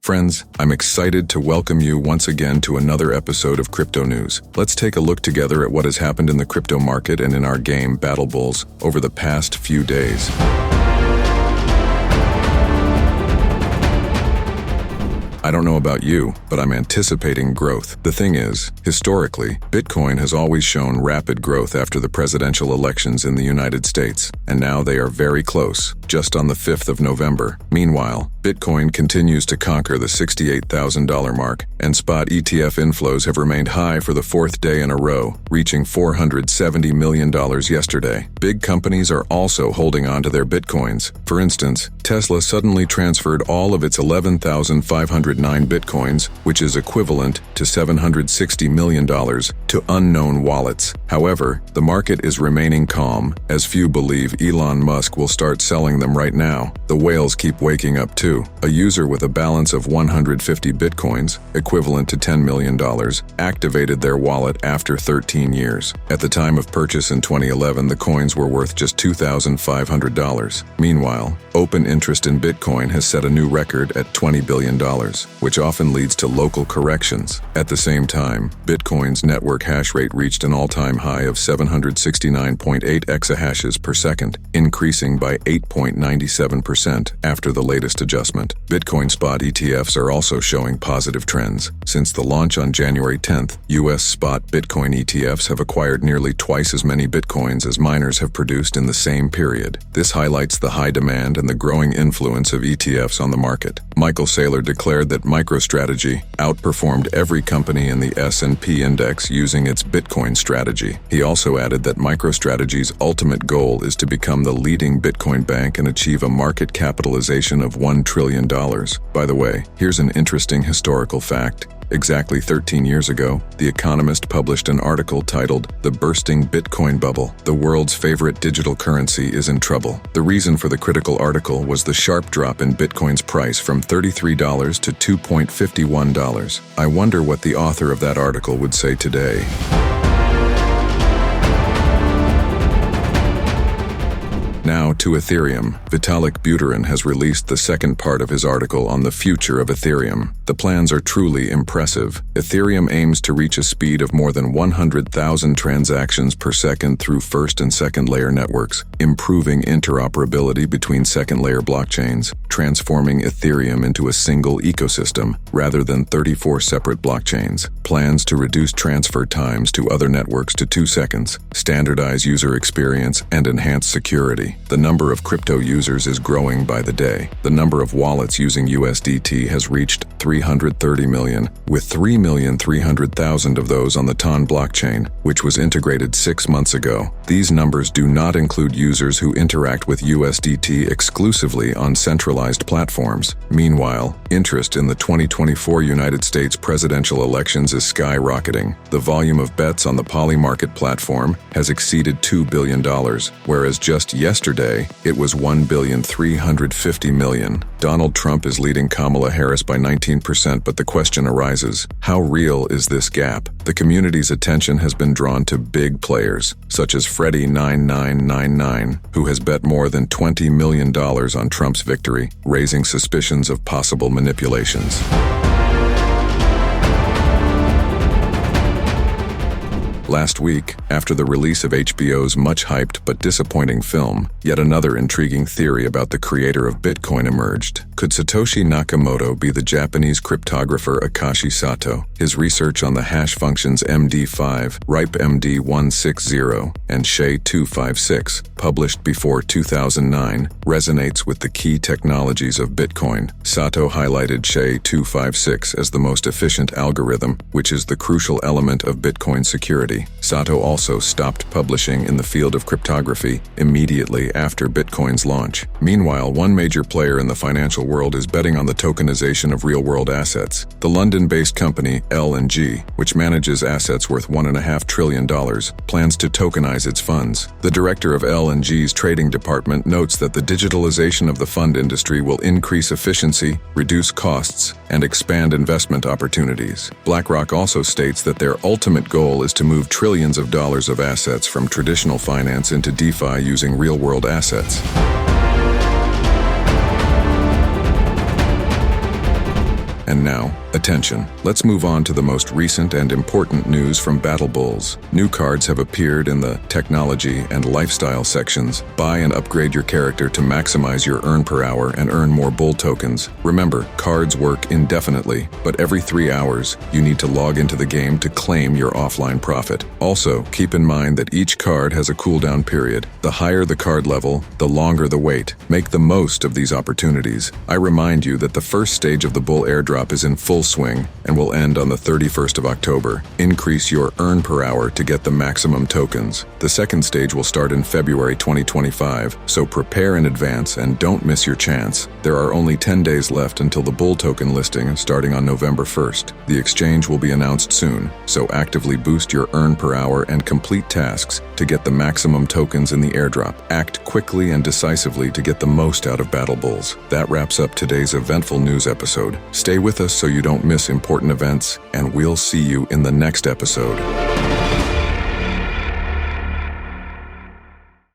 Friends, I'm excited to welcome you once again to another episode of Crypto News. Let's take a look together at what has happened in the crypto market and in our game, Battle Bulls, over the past few days. I don't know about you, but I'm anticipating growth. The thing is, historically, Bitcoin has always shown rapid growth after the presidential elections in the United States, and now they are very close, just on the 5th of November. Meanwhile, Bitcoin continues to conquer the $68,000 mark, and spot ETF inflows have remained high for the fourth day in a row, reaching $470 million yesterday. Big companies are also holding on to their Bitcoins. For instance, Tesla suddenly transferred all of its 11,509 Bitcoins, which is equivalent to $760 million, to unknown wallets. However, the market is remaining calm, as few believe Elon Musk will start selling them right now. The whales keep waking up too. A user with a balance of 150 Bitcoins, equivalent to $10 million, activated their wallet after 13 years. At the time of purchase in 2011, the coins were worth just $2,500. Meanwhile, open interest in Bitcoin has set a new record at $20 billion, which often leads to local corrections. At the same time, Bitcoin's network hash rate reached an all-time high of 769.8 exahashes per second, increasing by 8.97% after the latest adjustment. Bitcoin spot ETFs are also showing positive trends. Since the launch on January 10th, U.S. spot Bitcoin ETFs have acquired nearly twice as many Bitcoins as miners have produced in the same period. This highlights the high demand and the growing influence of ETFs on the market. Saylor declared that MicroStrategy outperformed every company in the S&P index using its Bitcoin strategy. He also added that MicroStrategy's ultimate goal is to become the leading Bitcoin bank and achieve a market capitalization of $1 trillion. By the way, here's an interesting historical fact. Exactly 13 years ago, The Economist published an article titled "The Bursting Bitcoin Bubble. The World's Favorite Digital Currency is in Trouble." The reason for the critical article was the sharp drop in Bitcoin's price from $33 to $2.51. I wonder what the author of that article would say today. Now to Ethereum. Vitalik Buterin has released the second part of his article on the future of Ethereum. The plans are truly impressive. Ethereum aims to reach a speed of more than 100,000 transactions per second through first and second layer networks, improving interoperability between second layer blockchains, transforming Ethereum into a single ecosystem rather than 34 separate blockchains. Plans to reduce transfer times to other networks to 2 seconds, standardize user experience, and enhance security. The number of crypto users is growing by the day. The number of wallets using USDT has reached 330 million, with 3,300,000 of those on the TON blockchain, which was integrated 6 months ago. These numbers do not include users who interact with USDT exclusively on centralized platforms. Meanwhile, interest in the 2024 United States presidential elections is skyrocketing. The volume of bets on the Poly Market platform has exceeded $2 billion, whereas just yesterday, it was $1.35 billion. Donald Trump is leading Kamala Harris by 19%, but the question arises, how real is this gap? The community's attention has been drawn to big players, such as Freddie9999, who has bet more than $20 million on Trump's victory, raising suspicions of possible manipulations. Last week, after the release of HBO's much-hyped but disappointing film, yet another intriguing theory about the creator of Bitcoin emerged. Could Satoshi Nakamoto be the Japanese cryptographer Akashi Sato? His research on the hash functions MD5, RIPE-MD160, and SHA-256, published before 2009, resonates with the key technologies of Bitcoin. Sato highlighted SHA-256 as the most efficient algorithm, which is the crucial element of Bitcoin security. Sato also stopped publishing in the field of cryptography immediately after Bitcoin's launch. Meanwhile, one major player in the financial world is betting on the tokenization of real-world assets. The London-based company L&G, which manages assets worth $1.5 trillion, plans to tokenize its funds. The director of L&G's trading department notes that the digitalization of the fund industry will increase efficiency, reduce costs, and expand investment opportunities. BlackRock also states that their ultimate goal is to move trillions of dollars of assets from traditional finance into DeFi using real-world assets. And now, attention. Let's move on to the most recent and important news from Battle Bulls. New cards have appeared in the technology and lifestyle sections. Buy and upgrade your character to maximize your earn per hour and earn more bull tokens. Remember, cards work indefinitely, but every 3 hours, you need to log into the game to claim your offline profit. Also, keep in mind that each card has a cooldown period. The higher the card level, the longer the wait. Make the most of these opportunities. I remind you that the first stage of the bull airdrop is in full swing and will end on the 31st of October. Increase your earn per hour to get the maximum tokens. The second stage will start in February 2025, so prepare in advance and don't miss your chance. There are only 10 days left until the bull token listing starting on November 1st. The exchange will be announced soon, so actively boost your earn per hour and complete tasks to get the maximum tokens in the airdrop. Act quickly and decisively to get the most out of Battle Bulls. That wraps up today's eventful news episode. Stay with us so you don't miss important events, and we'll see you in the next episode.